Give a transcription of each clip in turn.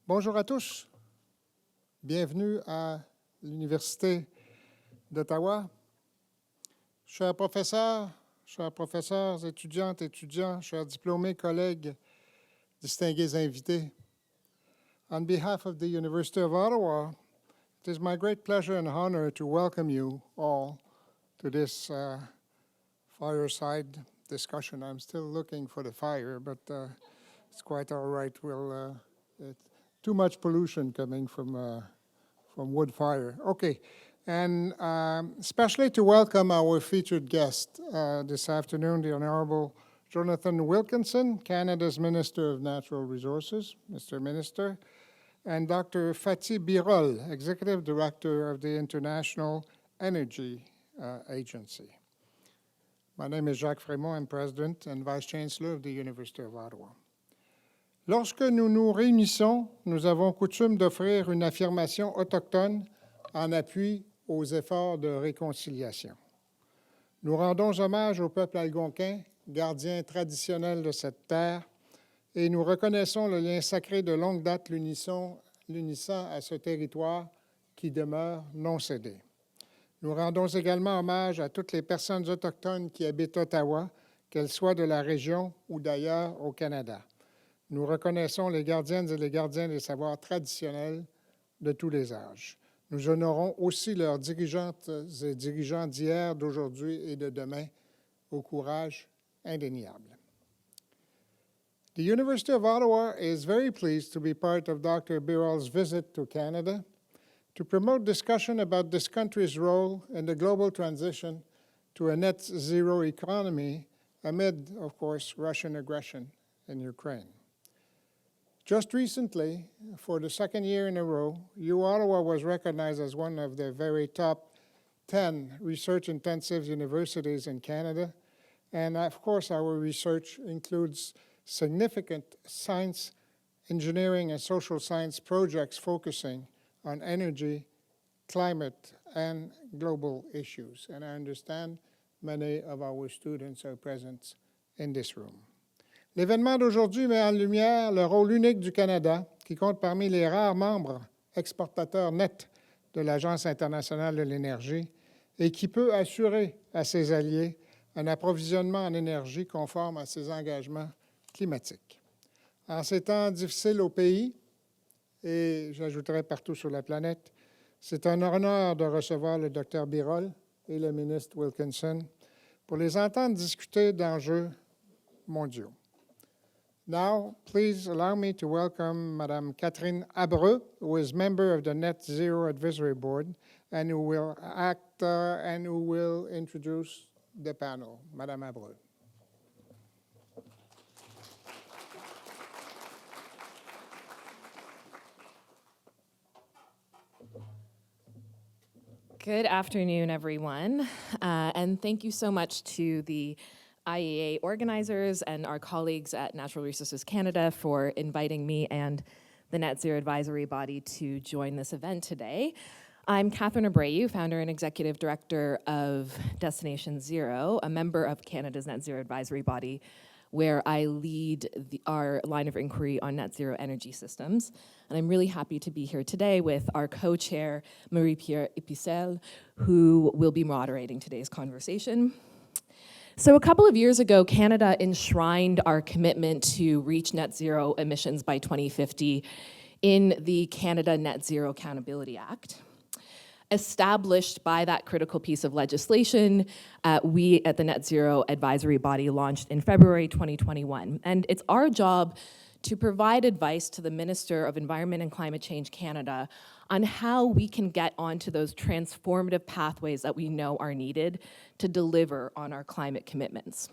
Bonjour à tous. Bienvenue à l'Université d'Ottawa. Chers professeurs, étudiantes, étudiants, chers diplômés, collègues, distingués invités. On behalf of the University of Ottawa, it is my great pleasure and honor to welcome you all to this fireside discussion. I'm still looking for the fire, but it's quite all right. Too much pollution coming from wood fire. Okay, and especially to welcome our featured guest this afternoon, the Honorable Jonathan Wilkinson, Canada's Minister of Natural Resources, Mr. Minister, and Dr. Fatih Birol, Executive Director of the International Energy Agency. My name is Jacques Frémont. I'm President and Vice Chancellor of the University of Ottawa. Lorsque nous nous réunissons, nous avons coutume d'offrir une affirmation autochtone en appui aux efforts de réconciliation. Nous rendons hommage au peuple algonquin, gardien traditionnel de cette terre, et nous reconnaissons le lien sacré de longue date l'unissant à ce territoire qui demeure non cédé. Nous rendons également hommage à toutes les personnes autochtones qui habitent Ottawa, qu'elles soient de la région ou d'ailleurs au Canada. Nous reconnaissons les gardiennes et les gardiens des savoirs traditionnels de tous les âges. Nous honorons aussi leurs dirigeantes et dirigeants d'hier, d'aujourd'hui et de demain au courage indéniable. The University of Ottawa is very pleased to be part of Dr. Birol's visit to Canada to promote discussion about this country's role in the global transition to a net zero economy amid, of course, Russian aggression in Ukraine. Just recently, for the second year in a row, UOttawa was recognized as one of the very top 10 research-intensive universities in Canada. And of course, our research includes significant science, engineering, and social science projects focusing on energy, climate, and global issues. And I understand many of our students are present in this room. L'événement d'aujourd'hui met en lumière le rôle unique du Canada, qui compte parmi les rares membres exportateurs nets de l'Agence internationale de l'énergie et qui peut assurer à ses alliés un approvisionnement en énergie conforme à ses engagements climatiques. En ces temps difficiles au pays, et j'ajouterai partout sur la planète, c'est un honneur de recevoir le Dr. Birol et le ministre Wilkinson pour les entendre discuter d'enjeux mondiaux. Now, please allow me to welcome Madame Catherine Abreu, who is member of the Net Zero Advisory Board and who will introduce the panel. Madame Abreu. Good afternoon, everyone, and thank you so much to the IEA organizers and our colleagues at Natural Resources Canada for inviting me and the Net Zero Advisory Body to join this event today. I'm Catherine Abreu, founder and executive director of Destination Zero, a member of Canada's Net Zero Advisory Body, where I lead our line of inquiry on net zero energy systems. And I'm really happy to be here today with our co-chair, Marie-Pierre Epicel, who will be moderating today's conversation. So a couple of years ago, Canada enshrined our commitment to reach net zero emissions by 2050 in the Canada Net Zero Accountability Act. Established by that critical piece of legislation, we at the Net Zero Advisory Body launched in February 2021. And it's our job to provide advice to the Minister of Environment and Climate Change Canada on how we can get onto those transformative pathways that we know are needed to deliver on our climate commitments.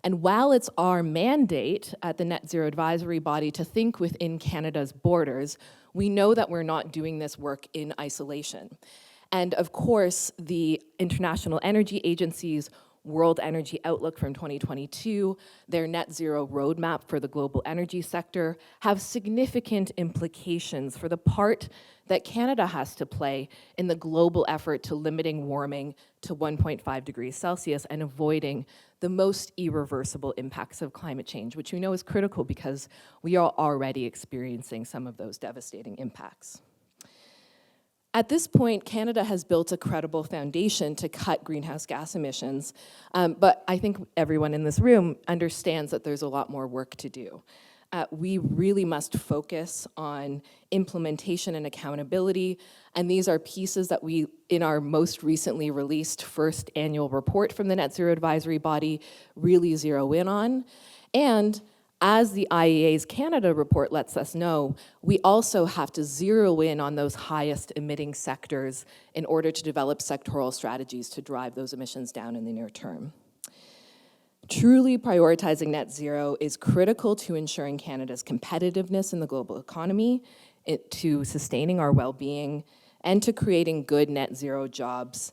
And while it's our mandate at the Net Zero Advisory Body to think within Canada's borders, we know that we're not doing this work in isolation. And of course, the international energy agencies World Energy Outlook from 2022, their net zero roadmap for the global energy sector have significant implications for the part that Canada has to play in the global effort to limiting warming to 1.5 degrees Celsius and avoiding the most irreversible impacts of climate change, which we know is critical because we are already experiencing some of those devastating impacts. At this point, Canada has built a credible foundation to cut greenhouse gas emissions, but I think everyone in this room understands that there's a lot more work to do. We really must focus on implementation and accountability, and these are pieces that we, in our most recently released first annual report from the Net Zero Advisory Body, really zero in on. And as the IEA's Canada report lets us know, we also have to zero in on those highest emitting sectors in order to develop sectoral strategies to drive those emissions down in the near term. Truly prioritizing net zero is critical to ensuring Canada's competitiveness in the global economy, to sustaining our well-being, and to creating good net zero jobs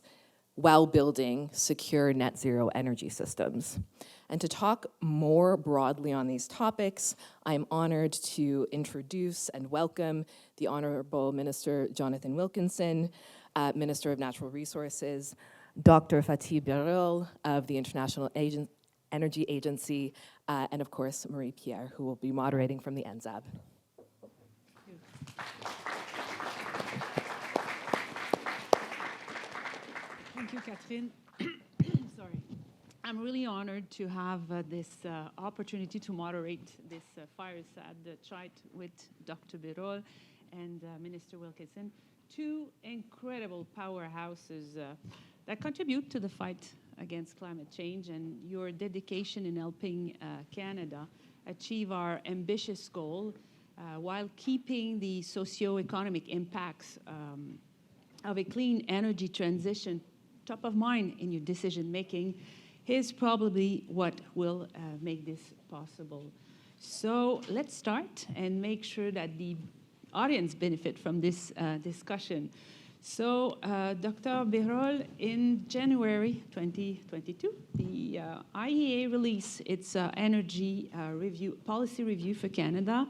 while building secure net zero energy systems. And to talk more broadly on these topics, I'm honored to introduce and welcome the Honorable Minister Jonathan Wilkinson, Minister of Natural Resources, Dr. Fatih Birol of the International Energy Agency, and of course, Marie-Pierre, who will be moderating from the NZAB. Thank you, Catherine. Sorry. I'm really honored to have this opportunity to moderate this fireside chat with Dr. Birol and Minister Wilkinson, two incredible powerhouses that contribute to the fight against climate change, and your dedication in helping Canada achieve our ambitious goal while keeping the socio-economic impacts of a clean energy transition top of mind in your decision-making is probably what will make this possible. So let's start and make sure that the audience benefit from this discussion. So Dr. Birol, in January 2022, the IEA released its energy policy review for Canada.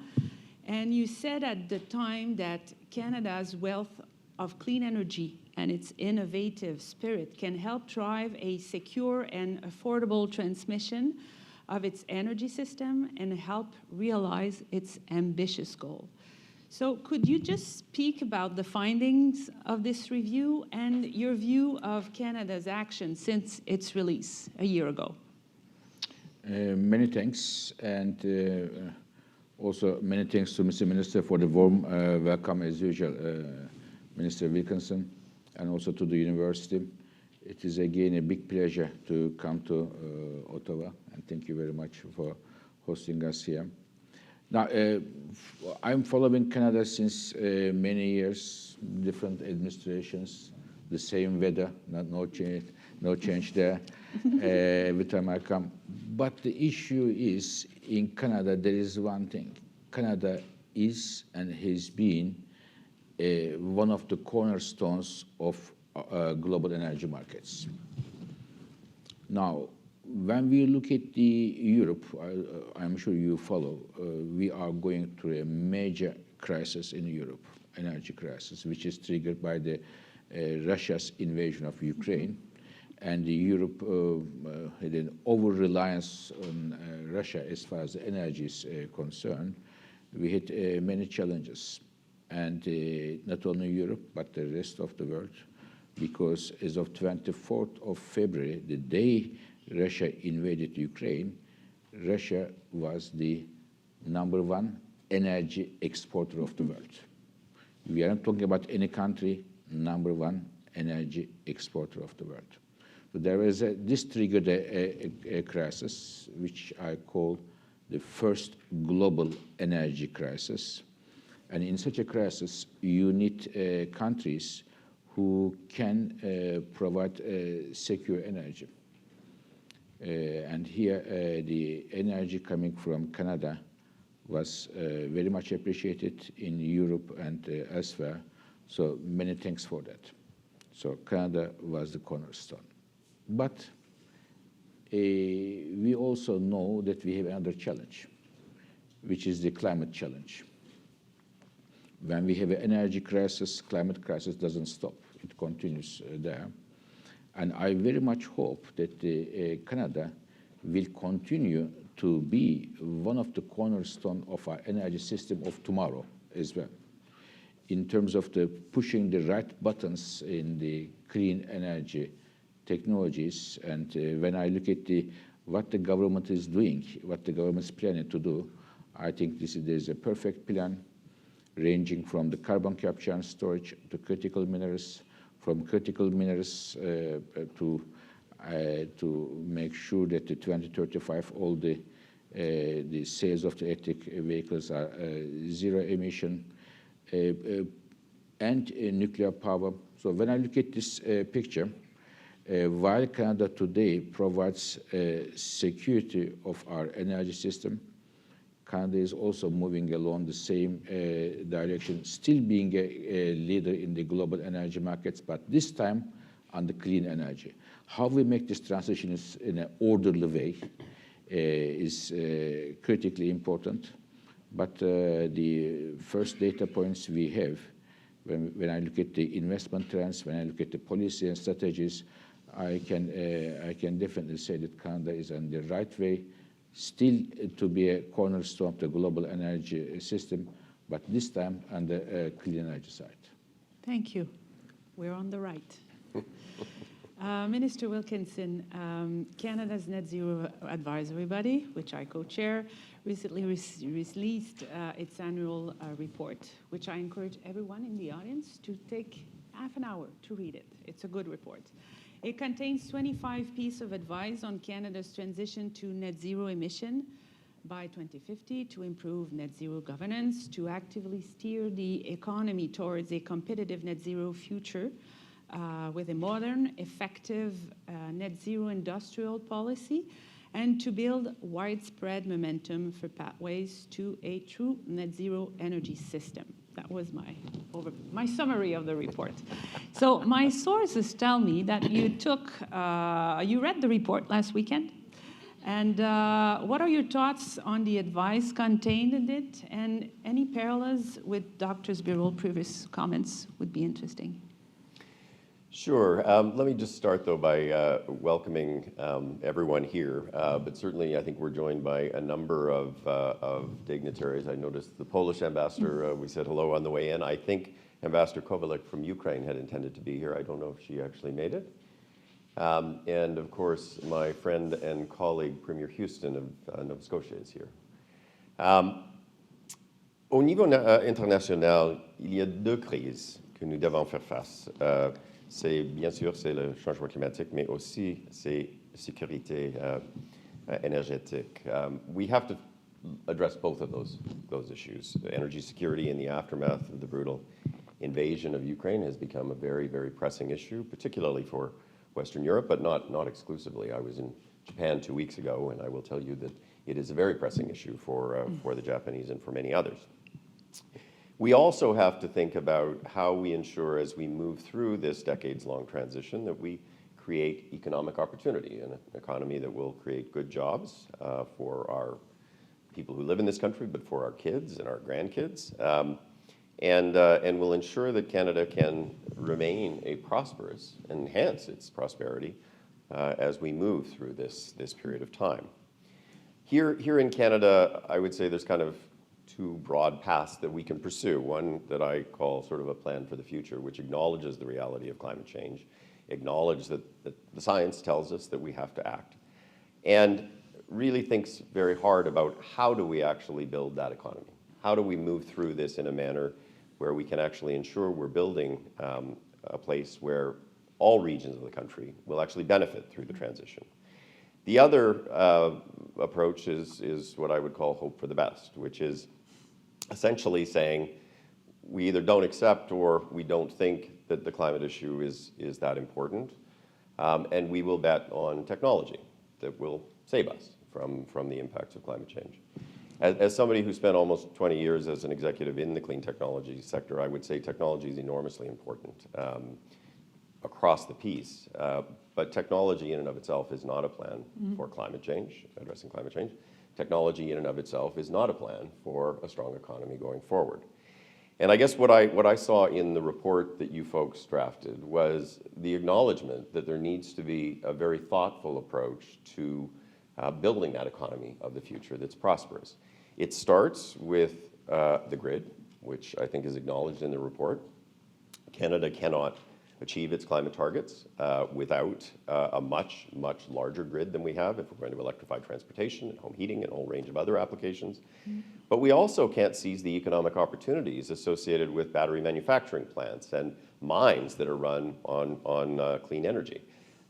And you said at the time that Canada's wealth of clean energy and its innovative spirit can help drive a secure and affordable transmission of its energy system and help realize its ambitious goal. So could you just speak about the findings of this review and your view of Canada's action since its release a year ago? Many thanks, and also many thanks to Mr. Minister for the warm welcome as usual, Minister Wilkinson, and also to the university. It is again a big pleasure to come to Ottawa, and thank you very much for hosting us here. Now, I'm following Canada since many years, different administrations, the same weather, no change there every time I come. But the issue is, in Canada, there is one thing. Canada is and has been one of the cornerstones of global energy markets. Now, when we look at the Europe, I'm sure you follow, we are going through a major crisis in Europe, energy crisis, which is triggered by the Russia's invasion of Ukraine. And Europe had an over-reliance on Russia as far as energy is concerned. We had many challenges. And not only Europe, but the rest of the world, because as of 24th of February, the day Russia invaded Ukraine, Russia was the #1 energy exporter of the world. We are not talking about any country, #1 energy exporter of the world. So this triggered a crisis, which I call the first global energy crisis. And in such a crisis, you need countries who can provide secure energy. And here, the energy coming from Canada was very much appreciated in Europe and elsewhere. So many thanks for that. So Canada was the cornerstone. But we also know that we have another challenge, which is the climate challenge. When we have an energy crisis, climate crisis doesn't stop. It continues there. And I very much hope that Canada will continue to be one of the cornerstones of our energy system of tomorrow as well, in terms of the pushing the right buttons in the clean energy technologies. And when I look at what the government is doing, what the government is planning to do, I think there's a perfect plan, ranging from the carbon capture and storage to critical minerals, from critical minerals to make sure that the 2035 all the sales of the electric vehicles are zero emission, and nuclear power. So when I look at this picture, while Canada today provides security of our energy system, Canada is also moving along the same direction, still being a leader in the global energy markets, but this time on the clean energy. How we make this transition in an orderly way is critically important. But the first data points we have, when I look at the investment trends, when I look at the policy and strategies, I can definitely say that Canada is on the right way, still to be a cornerstone of the global energy system, but this time on the clean energy side. Thank you. We're on the right. Minister Wilkinson, Canada's Net Zero Advisory Body, which I co-chair, recently released its annual report, which I encourage everyone in the audience to take half an hour to read it. It's a good report. It contains 25 pieces of advice on Canada's transition to net zero emission by 2050, to improve net zero governance, to actively steer the economy towards a competitive net zero future with a modern, effective net zero industrial policy, and to build widespread momentum for pathways to a true net zero energy system. That was my summary of the report. So my sources tell me that you read the report last weekend. And what are your thoughts on the advice contained in it? And any parallels with Dr. Birol's previous comments would be interesting. Sure. Let me just start, though, by welcoming everyone here. But certainly, I think we're joined by a number of dignitaries. I noticed the Polish ambassador, we said hello on the way in. I think Ambassador Kovalek from Ukraine had intended to be here. I don't know if she actually made it. And, of course, my friend and colleague, Premier Houston of Nova Scotia is here. Au niveau international, il y a deux crises que nous devons faire face. Bien sûr, c'est le changement climatique, mais aussi c'est sécurité énergétique. We have to address both of those issues. Energy security in the aftermath of the brutal invasion of Ukraine has become a very, very pressing issue, particularly for Western Europe, but not exclusively. I was in Japan 2 weeks ago, and I will tell you that it is a very pressing issue for the Japanese and for many others. We also have to think about how we ensure, as we move through this decades-long transition, that we create economic opportunity, an economy that will create good jobs for our people who live in this country, but for our kids and our grandkids, and will ensure that Canada can remain a prosperous, enhance its prosperity as we move through this period of time. Here in Canada, I would say there's kind of two broad paths that we can pursue. One that I call sort of a plan for the future, which acknowledges the reality of climate change, acknowledges that the science tells us that we have to act, and really thinks very hard about how do we actually build that economy? How do we move through this in a manner where we can actually ensure we're building a place where all regions of the country will actually benefit through the transition? The other approach is what I would call hope for the best, which is essentially saying we either don't accept or we don't think that the climate issue is that important, and we will bet on technology that will save us from the impacts of climate change. As somebody who spent almost 20 years as an executive in the clean technology sector, I would say technology is enormously important. across the piece. But technology in and of itself is not a plan for climate change, addressing climate change. Technology in and of itself is not a plan for a strong economy going forward. And I guess what I saw in the report that you folks drafted was the acknowledgement that there needs to be a very thoughtful approach to building that economy of the future that's prosperous. It starts with the grid, which I think is acknowledged in the report. Canada cannot achieve its climate targets without a much, much larger grid than we have if we're going to electrify transportation and home heating and a whole range of other applications. But we also can't seize the economic opportunities associated with battery manufacturing plants and mines that are run on clean energy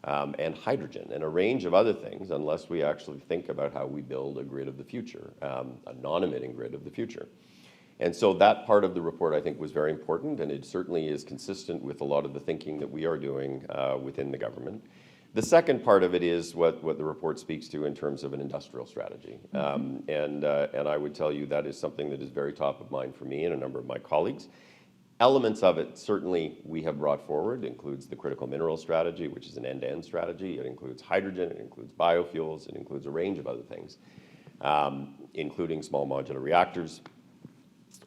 and hydrogen and a range of other things unless we actually think about how we build a grid of the future, a non-emitting grid of the future. And so that part of the report, I think, was very important, and it certainly is consistent with a lot of the thinking that we are doing within the government. The second part of it is what the report speaks to in terms of an industrial strategy. And I would tell you that is something that is very top of mind for me and a number of my colleagues. Elements of it, certainly, we have brought forward. It includes the critical mineral strategy, which is an end-to-end strategy. It includes hydrogen, it includes biofuels, it includes a range of other things, including small modular reactors.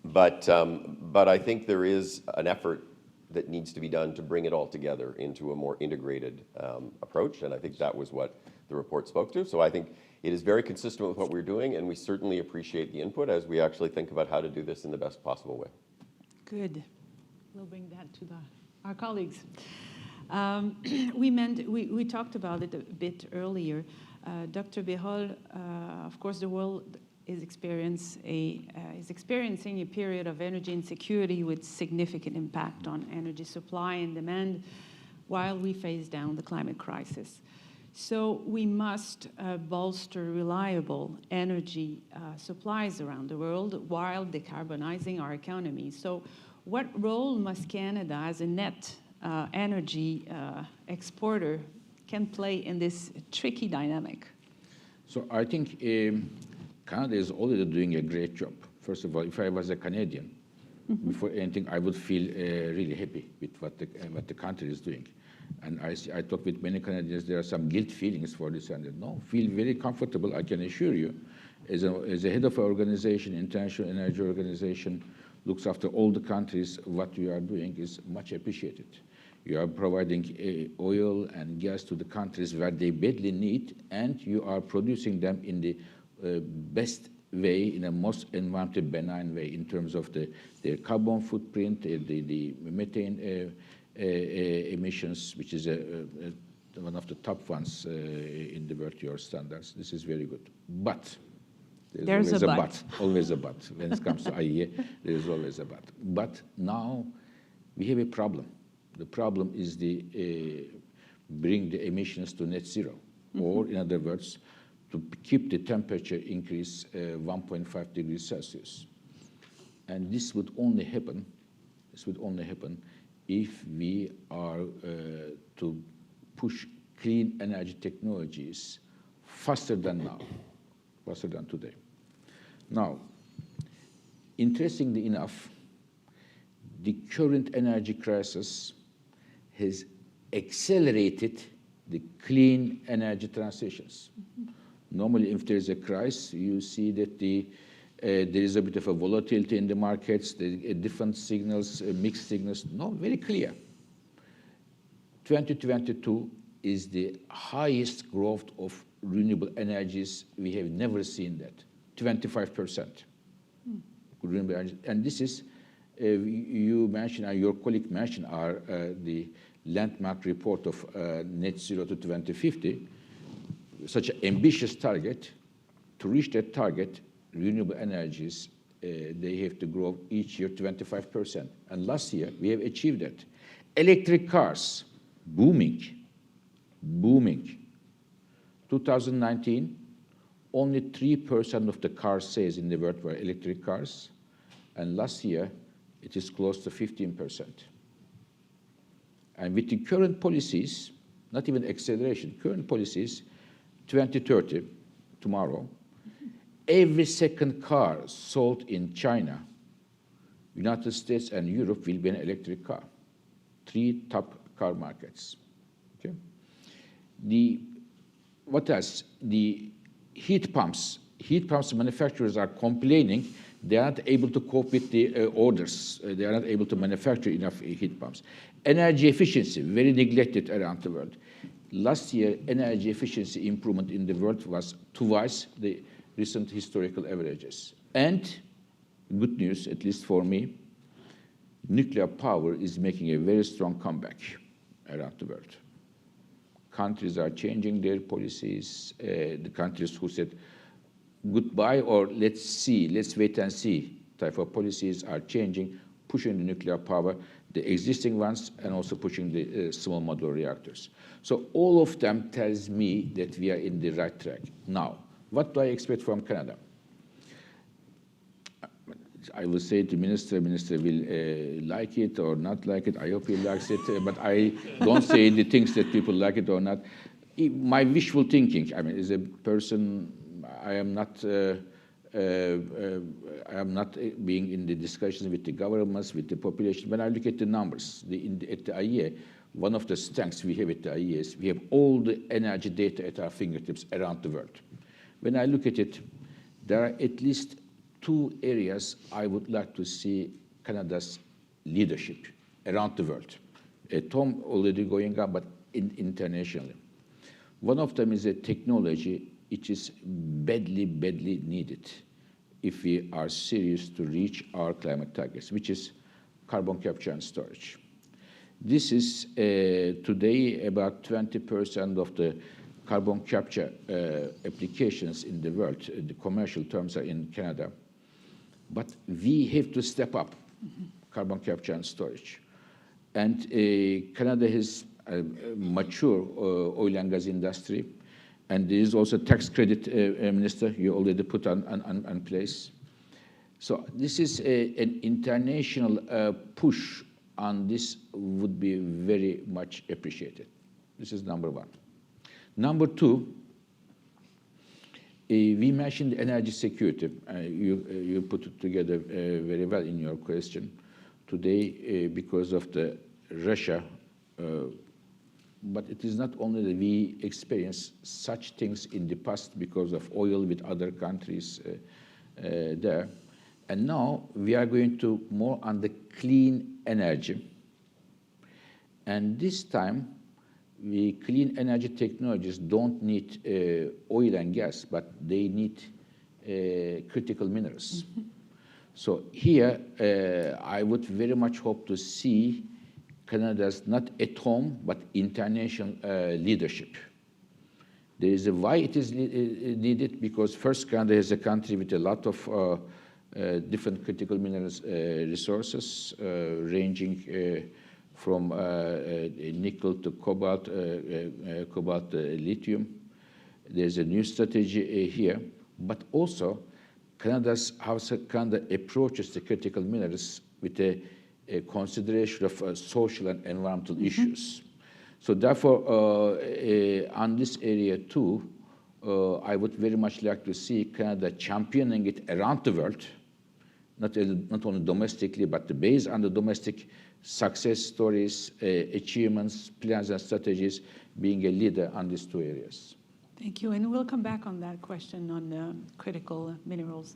But I think there is an effort that needs to be done to bring it all together into a more integrated approach, and I think that was what the report spoke to. So I think it is very consistent with what we're doing, and we certainly appreciate the input as we actually think about how to do this in the best possible way. Good. We'll bring that to our colleagues. We talked about it a bit earlier. Dr. Birol, of course, the world is experiencing a period of energy insecurity with significant impact on energy supply and demand while we face down the climate crisis. So we must bolster reliable energy supplies around the world while decarbonizing our economy. So what role must Canada as a net energy exporter can play in this tricky dynamic? So I think Canada is already doing a great job. First of all, if I was a Canadian, before anything, I would feel really happy with what the country is doing. And I talk with many Canadians, there are some guilt feelings for this, and no, feel very comfortable, I can assure you. As a head of an organization, International Energy Organization, looks after all the countries, what you are doing is much appreciated. You are providing oil and gas to the countries where they badly need, and you are producing them in the best way, in a most environmentally benign way in terms of their carbon footprint, the methane emissions, which is one of the top ones in the world to your standards. This is very good. But there's always a but. Always a but. When it comes to IEA, there is always a but. But now we have a problem. The problem is bring the emissions to net zero, or in other words, to keep the temperature increase 1.5 degrees Celsius. And this would only happen if we are to push clean energy technologies faster than now, faster than today. Now, interestingly enough, the current energy crisis has accelerated the clean energy transitions. Normally, if there is a crisis, you see that there is a bit of a volatility in the markets, different signals, mixed signals. No, very clear. 2022 is the highest growth of renewable energies. We have never seen that, 25%. Renewable energy. And this is, you mentioned, and your colleague mentioned, the landmark report of net zero to 2050. Such an ambitious target. To reach that target, renewable energies, they have to grow each year 25%. And last year, we have achieved that. Electric cars, booming. 2019, only 3% of the car sales in the world were electric cars. And last year, it is close to 15%. And with the current policies, not even acceleration, current policies, 2030, tomorrow, every second car sold in China, United States, and Europe will be an electric car. 3 top car markets. Okay? What else? The heat pumps manufacturers are complaining they are not able to cope with the orders. They are not able to manufacture enough heat pumps. Energy efficiency, very neglected around the world. Last year, energy efficiency improvement in the world was twice the recent historical averages. And good news, at least for me, nuclear power is making a very strong comeback around the world. Countries are changing their policies. The countries who said goodbye or let's see, let's wait and see type of policies are changing, pushing the nuclear power, the existing ones, and also pushing the small modular reactors. So all of them tells me that we are in the right track. Now, what do I expect from Canada? I will say to minister will like it or not like it. I hope he likes it, but I don't say the things that people like it or not. My wishful thinking, I mean, as a person, I am not being in the discussions with the governments, with the population. When I look at the numbers, at the IEA, one of the strengths we have at the IEA is we have all the energy data at our fingertips around the world. When I look at it, there are at least 2 areas I would like to see Canada's leadership around the world. At home, already going up, but internationally. One of them is a technology which is badly needed if we are serious to reach our climate targets, which is carbon capture and storage. This is today about 20% of the carbon capture applications in the world. The commercial terms are in Canada. But we have to step up carbon capture and storage. And Canada has a mature oil and gas industry. And there is also tax credit, Minister, you already put on place. So this is an international push on this would be very much appreciated. This is number 1. Number 2, we mentioned energy security. You put it together very well in your question. Today, because of the Russia, but it is not only that we experience such things in the past because of oil with other countries there. And now we are going to more on the clean energy. And this time, the clean energy technologies don't need oil and gas, but they need critical minerals. So here, I would very much hope to see Canada's not at home, but international leadership. There is a why it is needed, because first, Canada is a country with a lot of different critical minerals resources, ranging from nickel to cobalt, lithium. There's a new strategy here, but also how Canada approaches the critical minerals with a consideration of social and environmental issues. So therefore, on this area too, I would very much like to see Canada championing it around the world, not only domestically, but based on the domestic success stories, achievements, plans, and strategies, being a leader on these 2 areas. Thank you, and we'll come back on that question on critical minerals.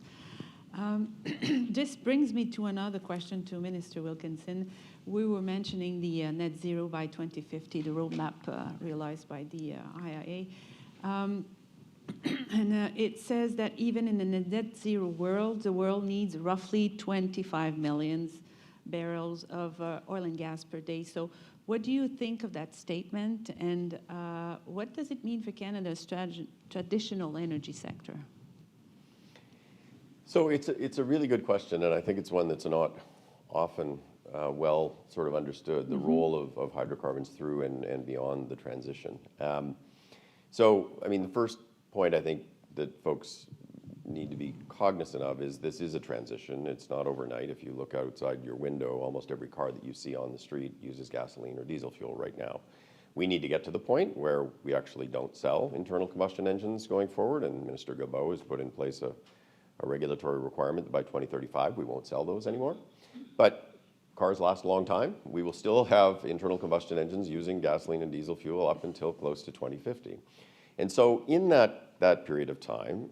This brings me to another question to Minister Wilkinson. We were mentioning the net zero by 2050, the roadmap realized by the IIA. And it says that even in a net zero world, the world needs roughly 25 million barrels of oil and gas per day. So what do you think of that statement, and what does it mean for Canada's traditional energy sector? So it's a really good question, and I think it's one that's not often well sort of understood, the role of hydrocarbons through and beyond the transition. So, I mean, the first point I think that folks need to be cognizant of is this is a transition. It's not overnight. If you look outside your window, almost every car that you see on the street uses gasoline or diesel fuel right now. We need to get to the point where we actually don't sell internal combustion engines going forward, and Minister Guilbeault has put in place a regulatory requirement that by 2035 we won't sell those anymore. But cars last a long time. We will still have internal combustion engines using gasoline and diesel fuel up until close to 2050. And so in that period of time,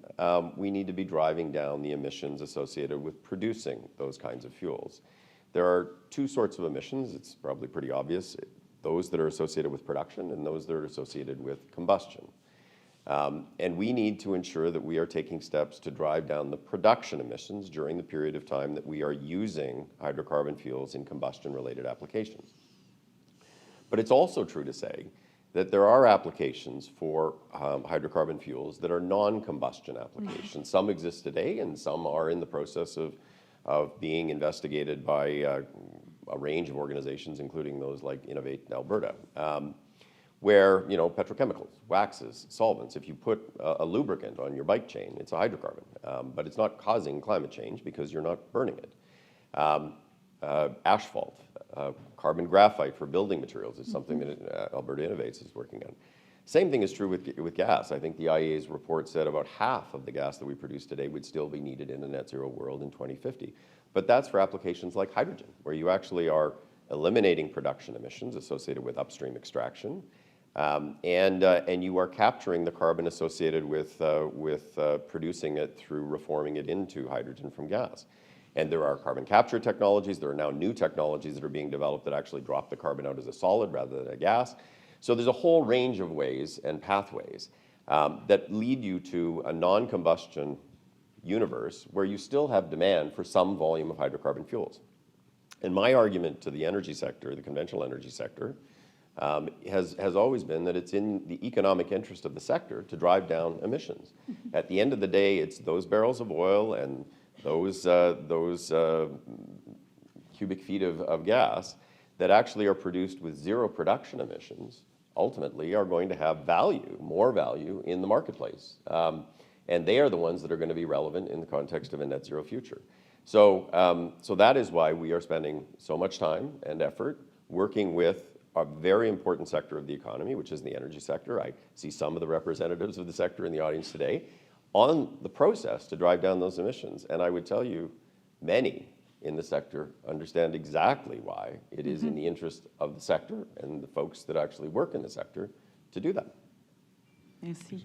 we need to be driving down the emissions associated with producing those kinds of fuels. There are two sorts of emissions. It's probably pretty obvious. Those that are associated with production and those that are associated with combustion. And we need to ensure that we are taking steps to drive down the production emissions during the period of time that we are using hydrocarbon fuels in combustion-related applications. But it's also true to say that there are applications for hydrocarbon fuels that are non-combustion applications. Some exist today, and some are in the process of being investigated by a range of organizations, including those like Innovate in Alberta. Where, petrochemicals, waxes, solvents, if you put a lubricant on your bike chain, it's a hydrocarbon, but it's not causing climate change because you're not burning it. Asphalt, carbon graphite for building materials is something that Alberta Innovates is working on. Same thing is true with gas. I think the IEA's report said about half of the gas that we produce today would still be needed in a net zero world in 2050. But that's for applications like hydrogen, where you actually are eliminating production emissions associated with upstream extraction, and you are capturing the carbon associated with producing it through reforming it into hydrogen from gas. And there are carbon capture technologies. There are now new technologies that are being developed that actually drop the carbon out as a solid rather than a gas. So there's a whole range of ways and pathways that lead you to a non-combustion universe where you still have demand for some volume of hydrocarbon fuels. And my argument to the energy sector, the conventional energy sector, has always been that it's in the economic interest of the sector to drive down emissions. At the end of the day, it's those barrels of oil and those cubic feet of gas that actually are produced with zero production emissions ultimately are going to have value, more value in the marketplace. And they are the ones that are going to be relevant in the context of a net zero future. So that is why we are spending so much time and effort working with a very important sector of the economy, which is the energy sector. I see some of the representatives of the sector in the audience today on the process to drive down those emissions. And I would tell you, many in the sector understand exactly why it is in the interest of the sector and the folks that actually work in the sector to do that. Merci.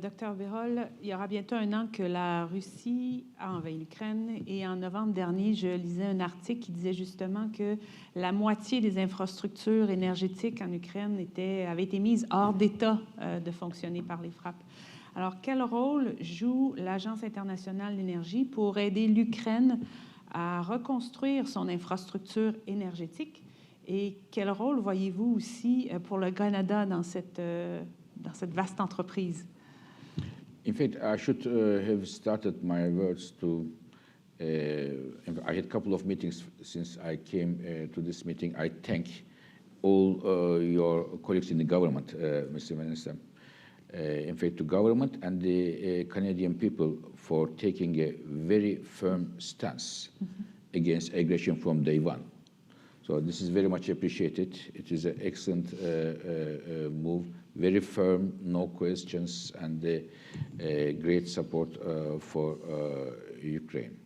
Dr. Birol, il y aura bientôt un an que la Russie a envahi l'Ukraine et en novembre dernier, je lisais un article qui disait justement que la moitié des infrastructures énergétiques en Ukraine avaient été mises hors d'état de fonctionner par les frappes. Alors, quel rôle joue l'Agence internationale de l'énergie pour aider l'Ukraine à reconstruire son infrastructure énergétique? Et quel rôle voyez-vous aussi pour le Canada dans cette vaste entreprise? In fact, I should have started my words to, I had a couple of meetings since I came to this meeting. I thank all your colleagues in the government, Mr. Minister. In fact, the government and the Canadian people for taking a very firm stance against aggression from day one. So this is very much appreciated. It is an excellent move, very firm, no questions, and great support for Ukraine.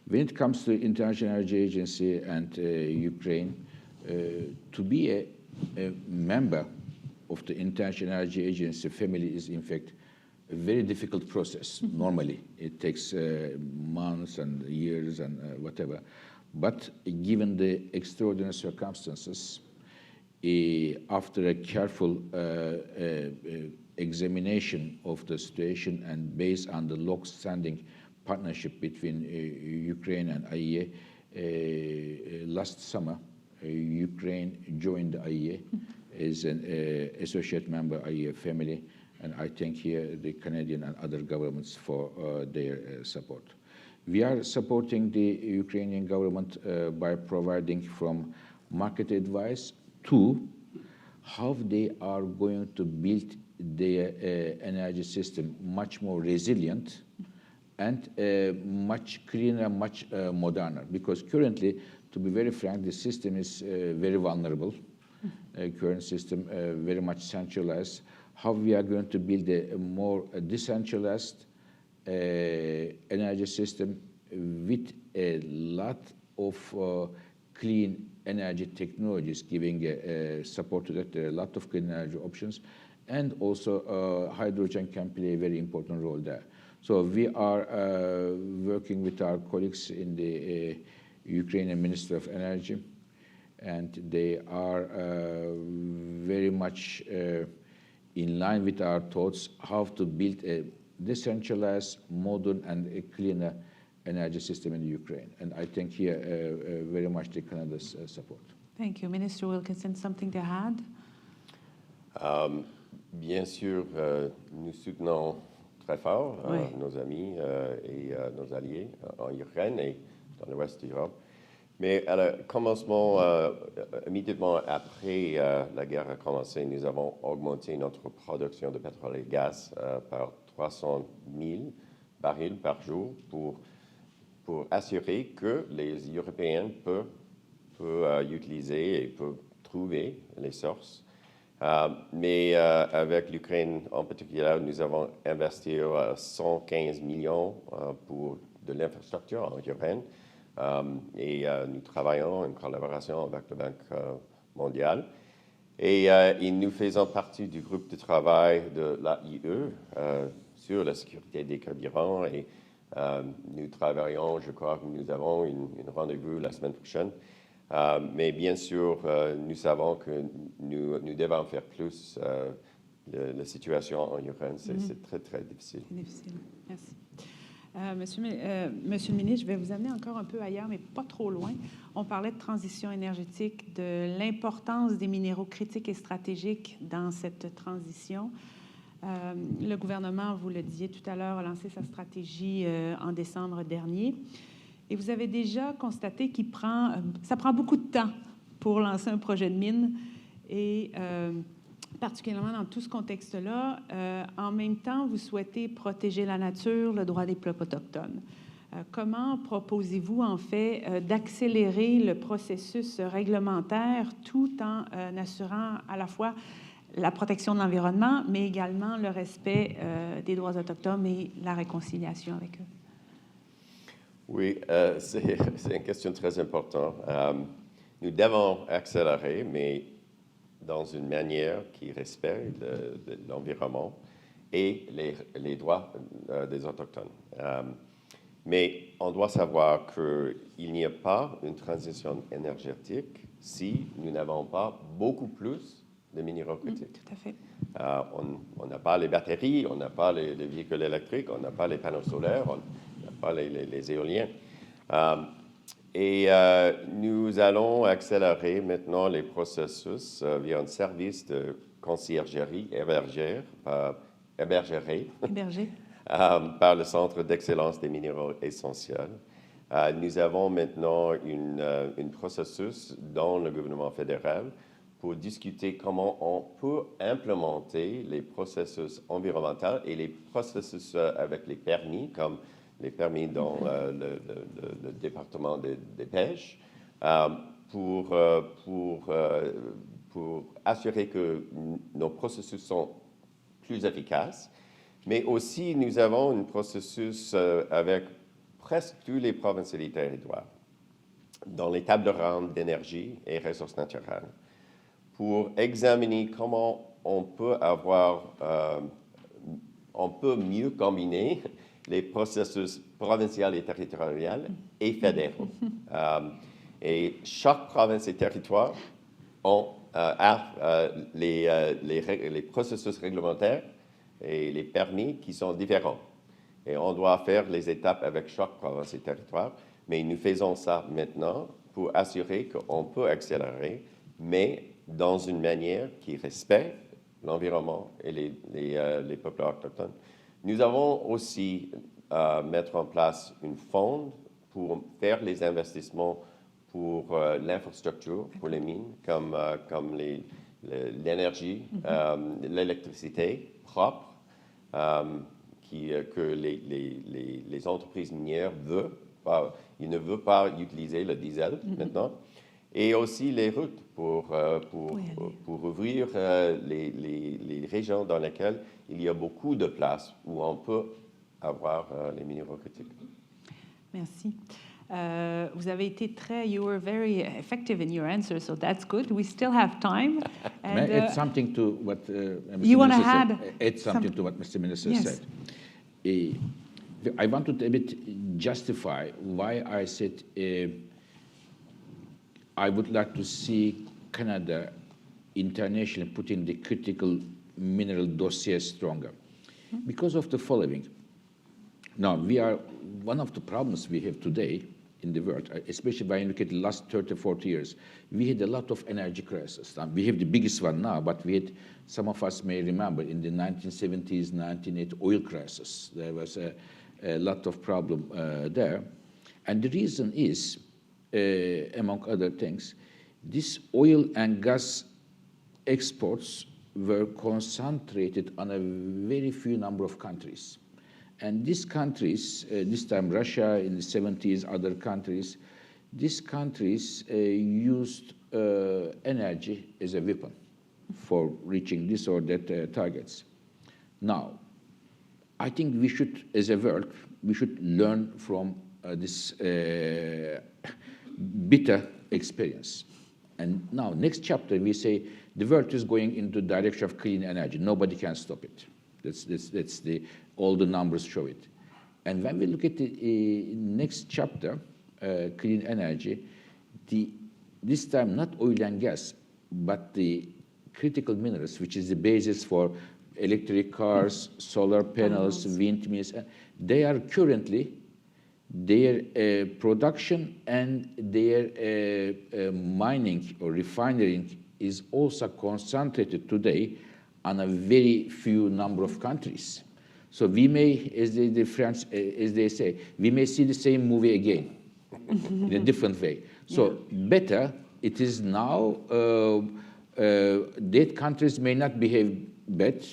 When it comes to International Energy Agency and Ukraine, to be a member of the International Energy Agency family is, in fact, a very difficult process. Normally, it takes months and years and whatever. But given the extraordinary circumstances, after a careful examination of the situation and based on the long-standing partnership between Ukraine and IEA, last summer, Ukraine joined the IEA as an associate member IEA family, and I thank here the Canadian and other governments for their support. We are supporting the Ukrainian government by providing from market advice to how they are going to build their energy system much more resilient and much cleaner, much moderner. Because currently, to be very frank, the system is very vulnerable. Current system very much centralized. How we are going to build a more decentralized energy system with a lot of clean energy technologies, giving support to that. There are a lot of clean energy options, and also hydrogen can play a very important role there. So we are working with our colleagues in the Ukrainian Ministry of Energy, and they are very much in line with our thoughts how to build a decentralized, modern, and a cleaner energy system in Ukraine. And I think here very much the Canada's support. Thank you. Minister Wilkinson, something to add? Bien sûr, nous soutenons très fort Oui. nos amis et nos alliés en Ukraine et dans l'ouest de l'Europe. Mais à le commencement, immédiatement après la guerre a commencé, nous avons augmenté notre production de pétrole et de gaz par 300 000 barils par jour pour assurer que les Européens peuvent utiliser et peuvent trouver les sources. Mais avec l'Ukraine en particulier, nous avons investi 115 millions pour de l'infrastructure en Ukraine. Et nous travaillons en collaboration avec la Banque mondiale. Et nous faisons partie du groupe de travail de l'AIE sur la sécurité des carburants. Et nous travaillons, je crois que nous avons une rendez-vous la semaine prochaine. Mais bien sûr, nous savons que nous devons faire plus. La situation en Ukraine, c'est très, très difficile. C'est difficile. Merci. Monsieur le ministre, je vais vous amener encore un peu ailleurs, mais pas trop loin. On parlait de transition énergétique, de l'importance des minéraux critiques et stratégiques dans cette transition. Le gouvernement, vous le disiez tout à l'heure, a lancé sa stratégie en décembre dernier. Et vous avez déjà constaté ça prend beaucoup de temps pour lancer un projet de mine. Et particulièrement dans tout ce contexte-là, en même temps, vous souhaitez protéger la nature, le droit des peuples autochtones. Comment proposez-vous, en fait, d'accélérer le processus réglementaire tout en assurant à la fois la protection de l'environnement, mais également le respect des droits autochtones et la réconciliation avec eux? Oui, c'est une question très importante. Nous devons accélérer, mais dans une manière qui respecte l'environnement et les droits des Autochtones. Mais on doit savoir qu'il n'y a pas une transition énergétique si nous n'avons pas beaucoup plus de minéraux critiques. Tout à fait. On n'a pas les batteries, on n'a pas les véhicules électriques, on n'a pas les panneaux solaires, on n'a pas les éoliens. Et nous allons accélérer maintenant les processus via un service de conciergerie hébergée par le Centre d'excellence des minéraux essentiels. Nous avons maintenant un processus dans le gouvernement fédéral pour discuter comment on peut implémenter les processus environnementaux et les processus avec les permis, comme les permis dans le département des pêches, pour assurer que nos processus sont plus efficaces. Mais aussi, nous avons un processus avec presque toutes les provinces et les territoires dans les tables rondes d'énergie et ressources naturelles pour examiner comment on peut mieux combiner les processus provinciaux et territoriaux et fédéraux. Et chaque province et territoire a les processus réglementaires et les permis qui sont différents. Et on doit faire les étapes avec chaque province et territoire, mais nous faisons ça maintenant pour assurer qu'on peut accélérer, mais dans une manière qui respecte l'environnement et les peuples autochtones. Nous avons aussi mettre en place une fonds pour faire les investissements pour l'infrastructure, pour les mines, comme l'énergie, l'électricité propre, que les entreprises minières veulent. Ils ne veulent pas utiliser le diesel maintenant. Et aussi les routes pour ouvrir les régions dans lesquelles il y a beaucoup de places où on peut avoir les minéraux critiques. Merci. Vous avez été you were very effective in your answer, so that's good. We still have time. May I add something to what Mr. You wanna Minister add said? Add something to what Mr. Minister Yes. said. I wanted to a bit justify why I said I would like to see Canada internationally putting the critical mineral dossier stronger. Because of the following. Now, one of the problems we have today in the world, especially when you look at the last 30, 40 years, we had a lot of energy crises. Now, we have the biggest one now, but we had, some of us may remember, in the 1970s, 1980 oil crisis. There was a lot of problem there. And the reason is, among other things, this oil and gas exports were concentrated on a very few number of countries. And these countries, this time Russia in the 70s, other countries, these countries used energy as a weapon for reaching this or that targets. Now, I think we should, as a world, we should learn from this bitter experience. And now, next chapter, we say the world is going into the direction of clean energy. Nobody can stop it. That's all the numbers show it. And when we look at the next chapter, clean energy, this time not oil and gas, but the critical minerals, which is the basis for electric cars, solar panels, windmills, they are currently, their production and their mining or refining is also concentrated today on a very few number of countries. So we may, as the French, as they say, we may see the same movie again in a different way. So better it is now that countries may not behave bad,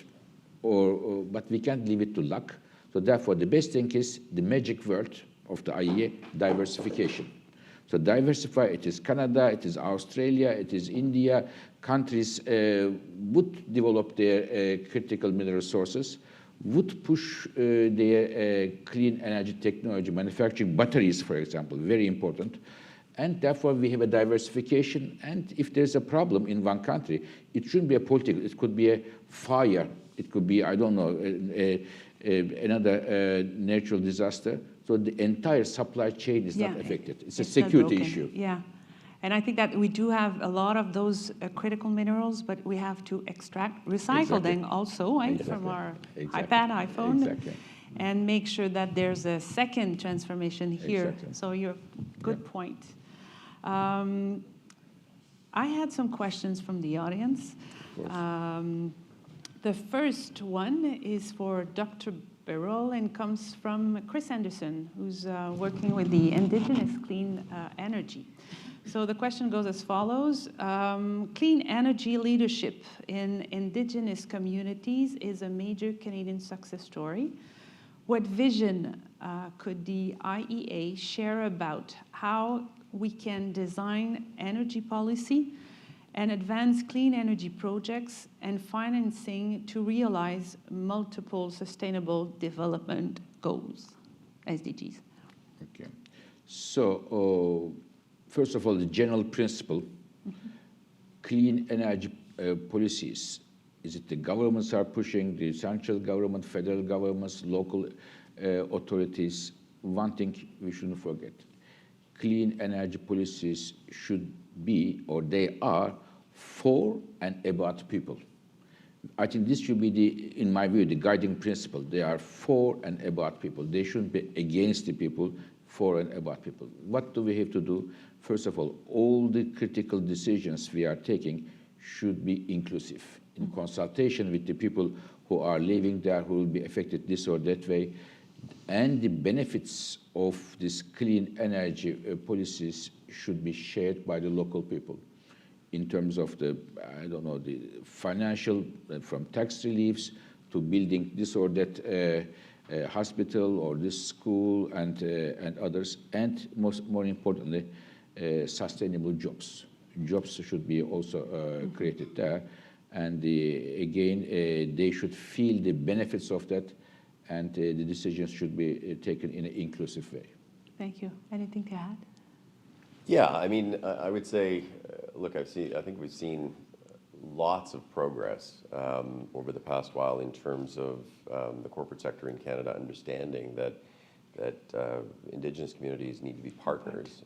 but we can't leave it to luck. So therefore, the best thing is the magic word of the IEA, diversification. So diversify, it is Canada, it is Australia, it is India. Countries would develop their critical mineral resources, would push their clean energy technology, manufacturing batteries, for example, very important. And therefore, we have a diversification. And if there's a problem in one country, it shouldn't be a political, it could be a fire. It could be, I don't know, another natural disaster. So the entire supply chain is not affected. It's a security issue. Yeah. And I think that we do have a lot of those critical minerals, but we have to recycle them also from our iPad, iPhone, and make sure that there's a second transformation here. So you're good point. I had some questions from the audience. The first one is for Dr. Birol and comes from Chris Anderson, who's working with the Indigenous Clean Energy. So the question goes as follows. Clean energy leadership in Indigenous communities is a major Canadian success story. What vision could the IEA share about how we can design energy policy and advance clean energy projects and financing to realize multiple sustainable development goals, SDGs? Okay. So, first of all, the general principle, clean energy policies, is it the governments are pushing, the central government, federal governments, local authorities? One thing we shouldn't forget, clean energy policies should be, or they are, for and about people. I think this should be, in my view, the guiding principle. They are for and about people. They shouldn't be against the people, for and about people. What do we have to do? First of all the critical decisions we are taking should be inclusive, in consultation with the people who are living there, who will be affected this or that way. And the benefits of these clean energy policies should be shared by the local people in terms of the, I don't know, the financial, from tax reliefs to building this or that hospital or this school and others, and more importantly, sustainable jobs. Jobs should be also created there. And again, they should feel the benefits of that, and the decisions should be taken in an inclusive way. Thank you. Anything to add? Yeah, I mean, I would say, look, I think we've seen lots of progress over the past while in terms of the corporate sector in Canada understanding that Indigenous communities need to be partners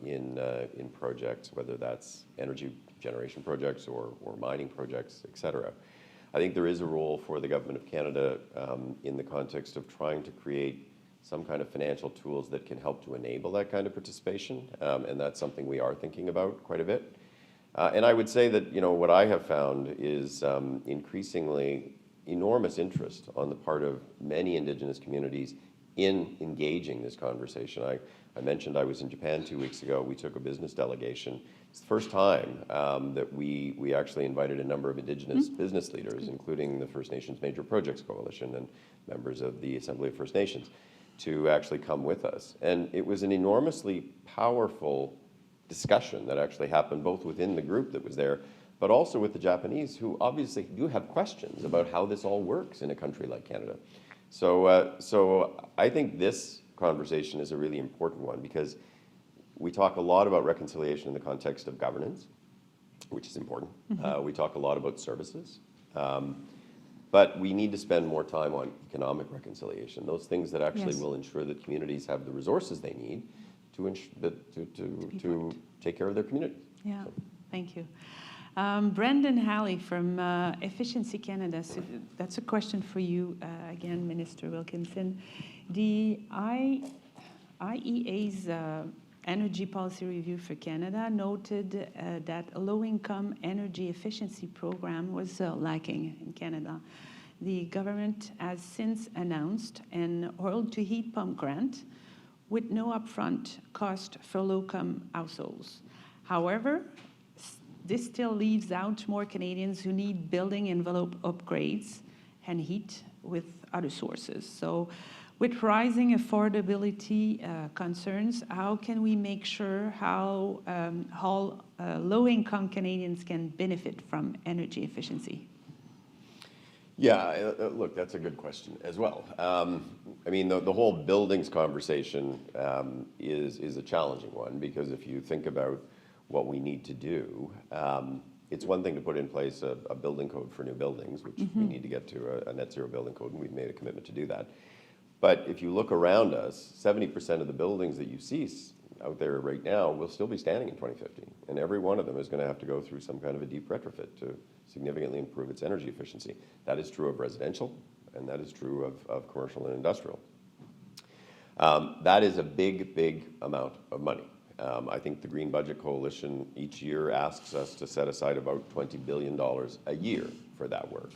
in projects, whether that's energy generation projects or mining projects, et cetera. I think there is a role for the Government of Canada in the context of trying to create some kind of financial tools that can help to enable that kind of participation, and that's something we are thinking about quite a bit. And I would say that, you know, what I have found is increasingly enormous interest on the part of many Indigenous communities in engaging this conversation. I mentioned I was in Japan 2 weeks ago. We took a business delegation. It's the first time that we actually invited a number of Indigenous business leaders, including the First Nations Major Projects Coalition and members of the Assembly of First Nations, to actually come with us. And it was an enormously powerful discussion that actually happened both within the group that was there, but also with the Japanese, who obviously do have questions about how this all works in a country like Canada. So I think this conversation is a really important one because we talk a lot about reconciliation in the context of governance, which is important. We talk a lot about services. But we need to spend more time on economic reconciliation, those things that actually will ensure that communities have the resources they need to take care of their community. Yeah, thank you. Brendan Halley from Efficiency Canada. So that's a question for you, again, Minister Wilkinson. The IEA's Energy Policy Review for Canada noted that a low-income energy efficiency program was lacking in Canada. The government has since announced an oil-to-heat pump grant with no upfront cost for low-income households. However, this still leaves out more Canadians who need building envelope upgrades and heat with other sources. So with rising affordability concerns, how can we make sure how low-income Canadians can benefit from energy efficiency? Yeah, look, that's a good question as well. I mean, the whole buildings conversation is a challenging one because if you think about what we need to do, it's one thing to put in place a building code for new buildings, which we need to get to a net zero building code, and we've made a commitment to do that. But if you look around us, 70% of the buildings that you see out there right now will still be standing in 2050. And every one of them is going to have to go through some kind of a deep retrofit to significantly improve its energy efficiency. That is true of residential, and that is true of commercial and industrial. That is a big, big amount of money. I think the Green Budget Coalition each year asks us to set aside about $20 billion a year for that work.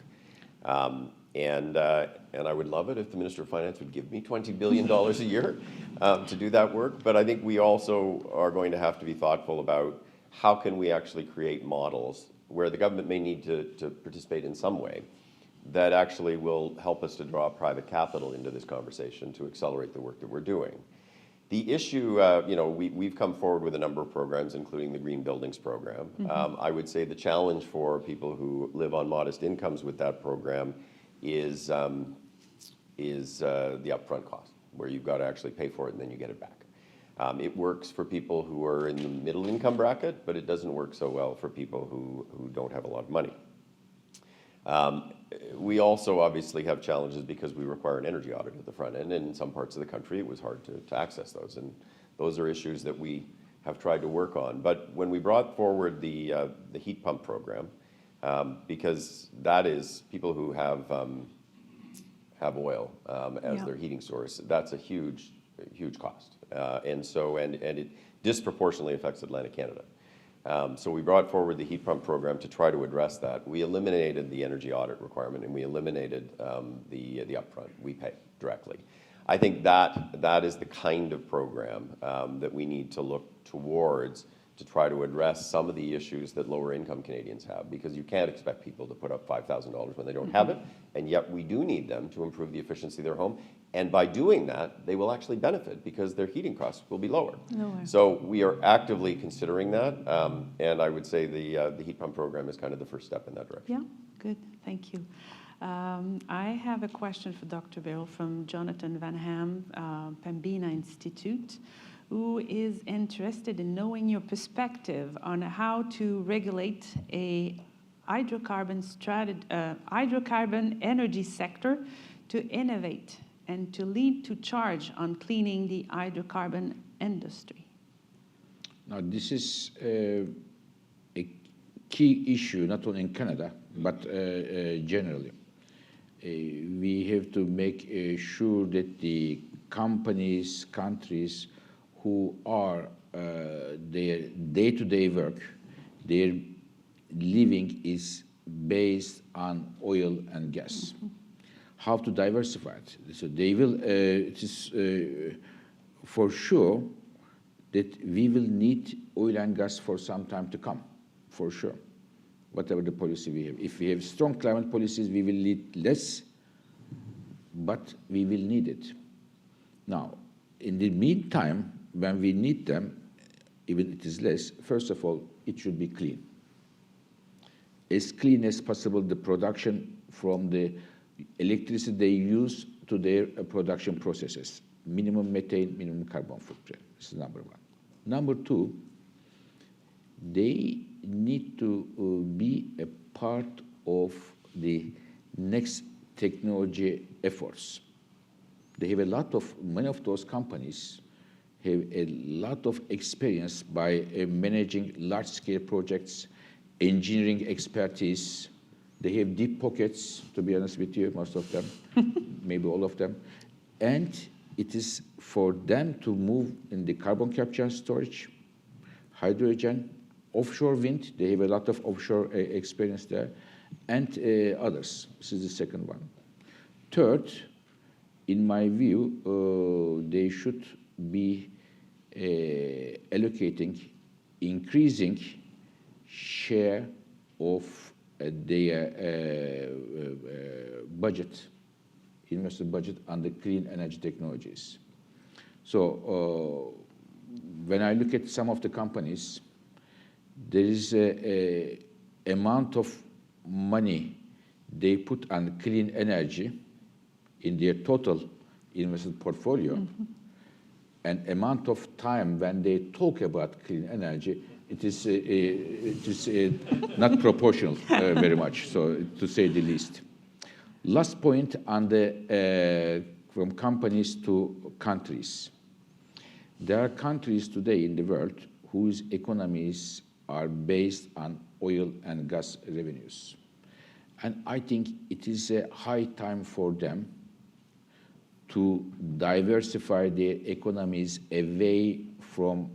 And I would love it if the Minister of Finance would give me $20 billion a year to do that work. But I think we also are going to have to be thoughtful about how can we actually create models where the government may need to participate in some way that actually will help us to draw private capital into this conversation to accelerate the work that we're doing. The issue, you know, we've come forward with a number of programs, including the Green Buildings Program. I would say the challenge for people who live on modest incomes with that program is the upfront cost, where you've got to actually pay for it and then you get it back. It works for people who are in the middle income bracket, but it doesn't work so well for people who don't have a lot of money. We also obviously have challenges because we require an energy audit at the front end, and in some parts of the country it was hard to access those, and those are issues that we have tried to work on. But when we brought forward the heat pump program, because that is people who have oil as their heating source, that's a huge cost, and it disproportionately affects Atlantic Canada. So we brought forward the heat pump program to try to address that. We eliminated the energy audit requirement, and we eliminated the upfront. We pay directly. I think that is the kind of program that we need to look towards to try to address some of the issues that lower income Canadians have, because you can't expect people to put up $5,000 when they don't have it, and yet we do need them to improve the efficiency of their home. And by doing that, they will actually benefit because their heating costs will be lower. So we are actively considering that, and I would say the heat pump program is kind of the first step in that direction. Yeah, good, thank you. I have a question for Dr. Birol from Jonathan Van Ham, Pembina Institute, who is interested in knowing your perspective on how to regulate a hydrocarbon energy sector to innovate and to lead to charge on cleaning the hydrocarbon industry. Now, this is a key issue, not only in Canada, but generally. We have to make sure that the companies, countries who are their day-to-day work, their living is based on oil and gas. How to diversify it? So they will, it is for sure that we will need oil and gas for some time to come, for sure, whatever the policy we have. If we have strong climate policies, we will need less, but we will need it. Now, in the meantime, when we need them, even it is less, first of all, it should be clean. As clean as possible, the production from the electricity they use to their production processes. Minimum methane, minimum carbon footprint. This is number one. Number two, they need to be a part of the next technology efforts. They have many of those companies have a lot of experience by managing large-scale projects, engineering expertise. They have deep pockets, to be honest with you, most of them, maybe all of them. And it is for them to move in the carbon capture and storage, hydrogen, offshore wind. They have a lot of offshore experience there, and others. This is the second one. Third, in my view, they should be allocating increasing share of their budget, investment budget on the clean energy technologies. So when I look at some of the companies, there is a amount of money they put on clean energy in their total investment portfolio, and amount of time when they talk about clean energy, it is not proportional very much, so to say the least. Last point on the from companies to countries. There are countries today in the world whose economies are based on oil and gas revenues. And I think it is a high time for them to diversify their economies away from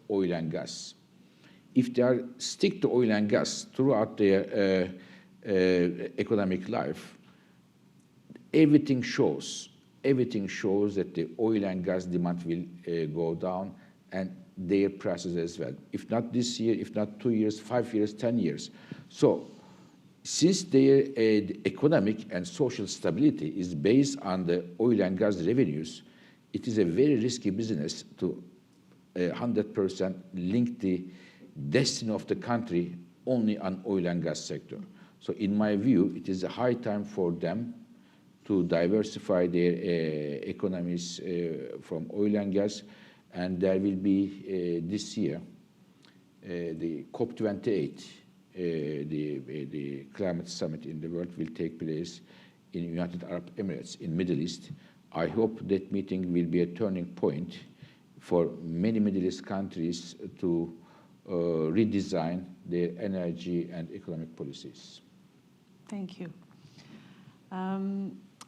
oil and gas. If they stick to oil and gas throughout their economic life, everything shows that the oil and gas demand will go down, and their prices as well. If not this year, if not 2 years, 5 years, 10 years. So since their economic and social stability is based on the oil and gas revenues, it is a very risky business to 100% link the destiny of the country only on oil and gas sector. So in my view, it is a high time for them to diversify their economies from oil and gas, and there will be this year the COP28, the climate summit in the world will take place in United Arab Emirates in Middle East. I hope that meeting will be a turning point for many Middle East countries to redesign their energy and economic policies. Thank you.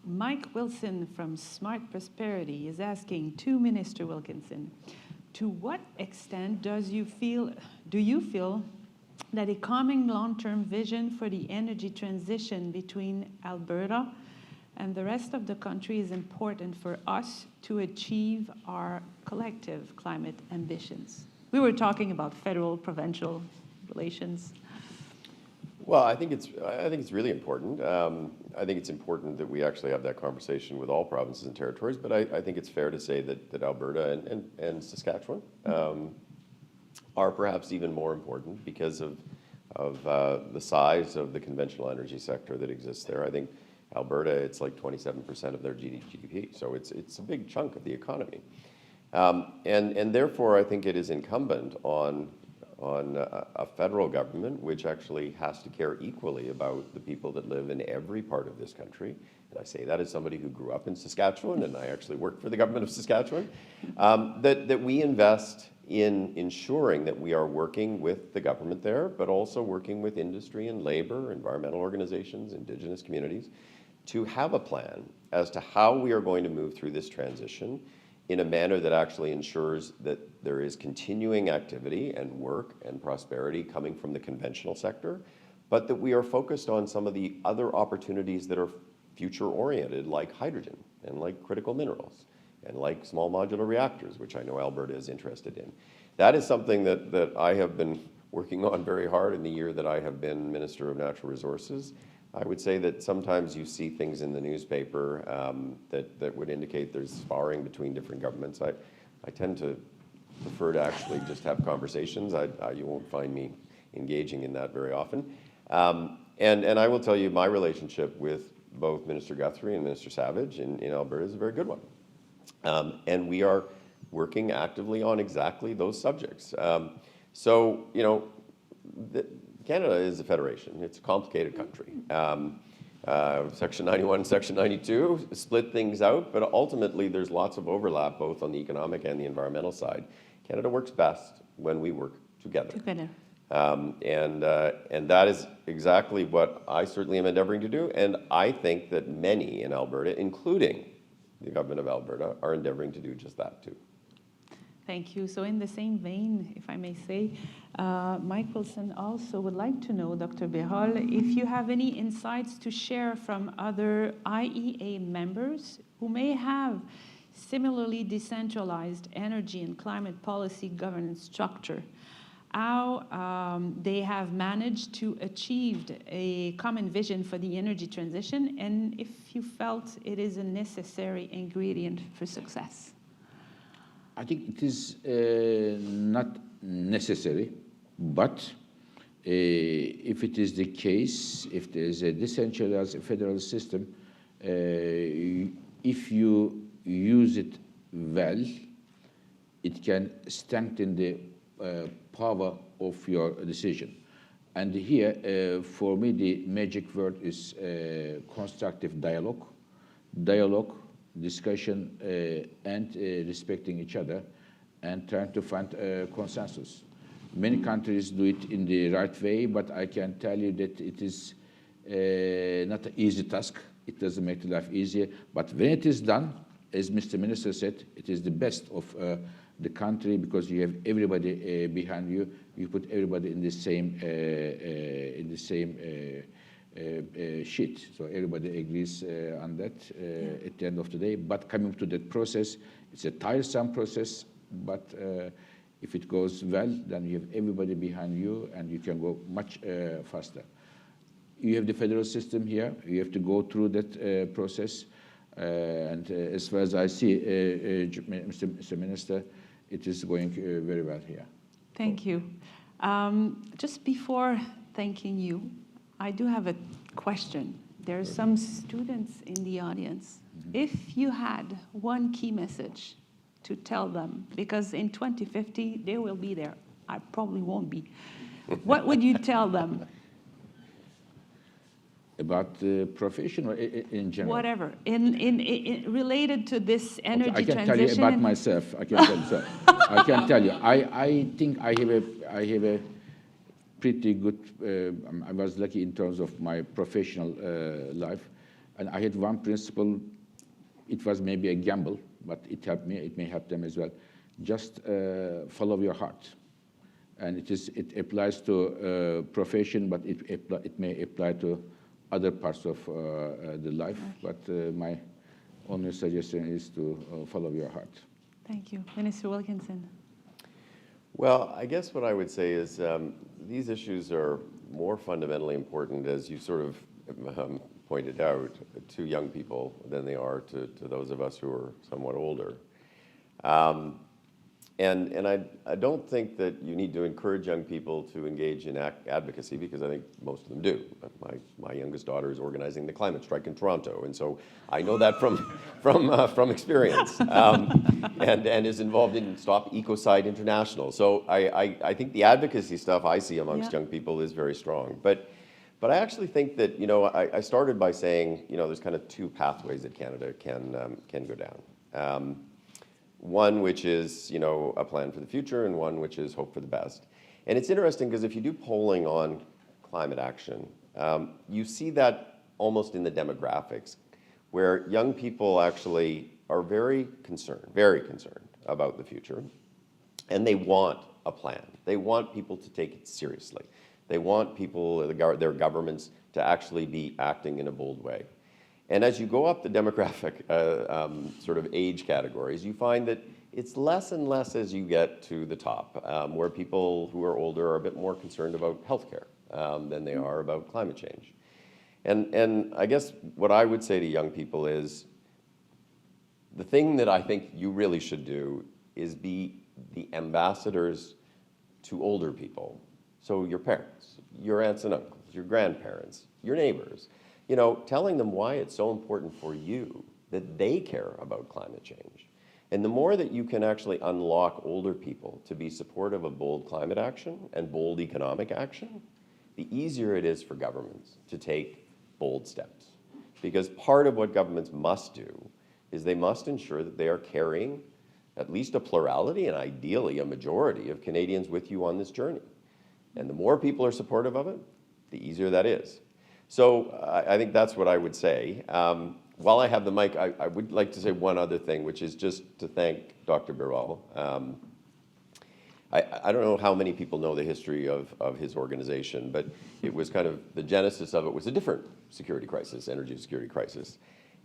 Mike Wilson from Smart Prosperity is asking to Minister Wilkinson, to what extent do you feel that a common long-term vision for the energy transition between Alberta and the rest of the country is important for us to achieve our collective climate ambitions? We were talking about federal-provincial relations. Well, I think it's really important. I think it's important that we actually have that conversation with all provinces and territories, but I think it's fair to say that Alberta and Saskatchewan are perhaps even more important because of the size of the conventional energy sector that exists there. I think Alberta, it's like 27% of their GDP, so it's a big chunk of the economy. And therefore, I think it is incumbent on a federal government, which actually has to care equally about the people that live in every part of this country. And I say that as somebody who grew up in Saskatchewan, and I actually worked for the government of Saskatchewan, that we invest in ensuring that we are working with the government there, but also working with industry and labor, environmental organizations, Indigenous communities, to have a plan as to how we are going to move through this transition in a manner that actually ensures that there is continuing activity and work and prosperity coming from the conventional sector, but that we are focused on some of the other opportunities that are future-oriented, like hydrogen and like critical minerals and like small modular reactors, which I know Alberta is interested in. That is something that I have been working on very hard in the year that I have been Minister of Natural Resources. I would say that sometimes you see things in the newspaper that would indicate there's sparring between different governments. I tend to prefer to actually just have conversations. You won't find me engaging in that very often. And I will tell you, my relationship with both Minister Guthrie and Minister Savage in Alberta is a very good one. And we are working actively on exactly those subjects. So, you know, Canada is a federation. It's a complicated country. Section 91, Section 92 split things out, but ultimately there's lots of overlap both on the economic and the environmental side. Canada works best when we work together. And that is exactly what I certainly am endeavoring to do. And I think that many in Alberta, including the government of Alberta, are endeavoring to do just that too. Thank you. So in the same vein, if I may say, Mike Wilson also would like to know, Dr. Birol, if you have any insights to share from other IEA members who may have similarly decentralized energy and climate policy governance structure, how they have managed to achieve a common vision for the energy transition, and if you felt it is a necessary ingredient for success. I think it is not necessary, but if it is the case, if there is a decentralized federal system, if you use it well, it can strengthen the power of your decision. And here, for me, the magic word is constructive dialogue. Dialogue, discussion, and respecting each other, and trying to find consensus. Many countries do it in the right way, but I can tell you that it is not an easy task. It doesn't make life easier, but when it is done, as Mr. Minister said, it is the best of the country, because you have everybody behind you. You put everybody in the same sheet, so everybody agrees on that at the end of the day. But coming to that process, it's a tiresome process, but if it goes well, then you have everybody behind you, and you can go much faster. You have the federal system here. You have to go through that process, and as far as I see, Mr. Minister, it is going very well here. Thank you. Just before thanking you, I do have a question. There are some students in the audience. If you had one key message to tell them, because in 2050 they will be there, I probably won't be, what would you tell them? About the profession or in general? Whatever, in related to this energy I can transition. tell you about myself. I can tell you. So, I can tell you. I think I have a pretty good. I was lucky in terms of my professional life, and I had one principle. It was maybe a gamble, but it helped me. It may help them as well. Just follow your heart, and it applies to profession, but it may apply to other parts of the life. But my only suggestion is to follow your heart. Thank you. Minister Wilkinson. Well, I guess what I would say is these issues are more fundamentally important, as you sort of pointed out, to young people than they are to those of us who are somewhat older. And I don't think that you need to encourage young people to engage in advocacy, because I think most of them do. My youngest daughter is organizing the climate strike in Toronto, and so I know that from experience, and is involved in Stop Ecocide International. So I think the advocacy stuff I see amongst young people is very strong. But I actually think that, you know, I started by saying, you know, there's kind of two pathways that Canada can go down. One which is, you know, a plan for the future, and one which is hope for the best. And it's interesting because if you do polling on climate action, you see that almost in the demographics, where young people actually are very concerned about the future, and they want a plan. They want people to take it seriously. They want people, their governments, to actually be acting in a bold way. And as you go up the demographic sort of age categories, you find that it's less and less as you get to the top, where people who are older are a bit more concerned about healthcare than they are about climate change. And I guess what I would say to young people is, the thing that I think you really should do is be the ambassadors to older people. So your parents, your aunts and uncles, your grandparents, your neighbors, you know, telling them why it's so important for you that they care about climate change. And the more that you can actually unlock older people to be supportive of bold climate action and bold economic action, the easier it is for governments to take bold steps. Because part of what governments must do is they must ensure that they are carrying at least a plurality, and ideally a majority, of Canadians with you on this journey. And the more people are supportive of it, the easier that is. So I think that's what I would say. While I have the mic, I would like to say one other thing, which is just to thank Dr. Birol. I don't know how many people know the history of his organization, but it was kind of, the genesis of it was a different security crisis, energy security crisis.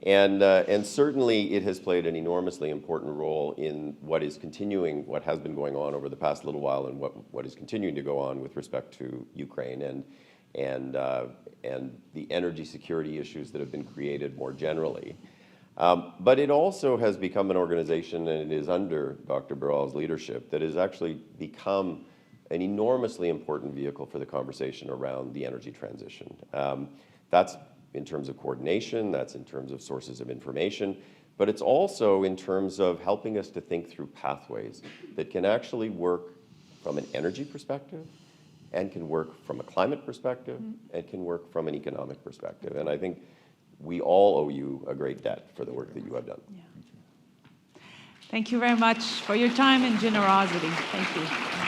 And certainly it has played an enormously important role in what has been going on over the past little while, and what is continuing to go on with respect to Ukraine and the energy security issues that have been created more generally. But it also has become an organization, and it is under Dr. Birol's leadership, that has actually become an enormously important vehicle for the conversation around the energy transition. That's in terms of coordination, that's in terms of sources of information, but it's also in terms of helping us to think through pathways that can actually work from an energy perspective, and can work from a climate perspective, and can work from an economic perspective. And I think we all owe you a great debt for the work that you have done. Yeah. Thank you very much for your time and generosity. Thank you.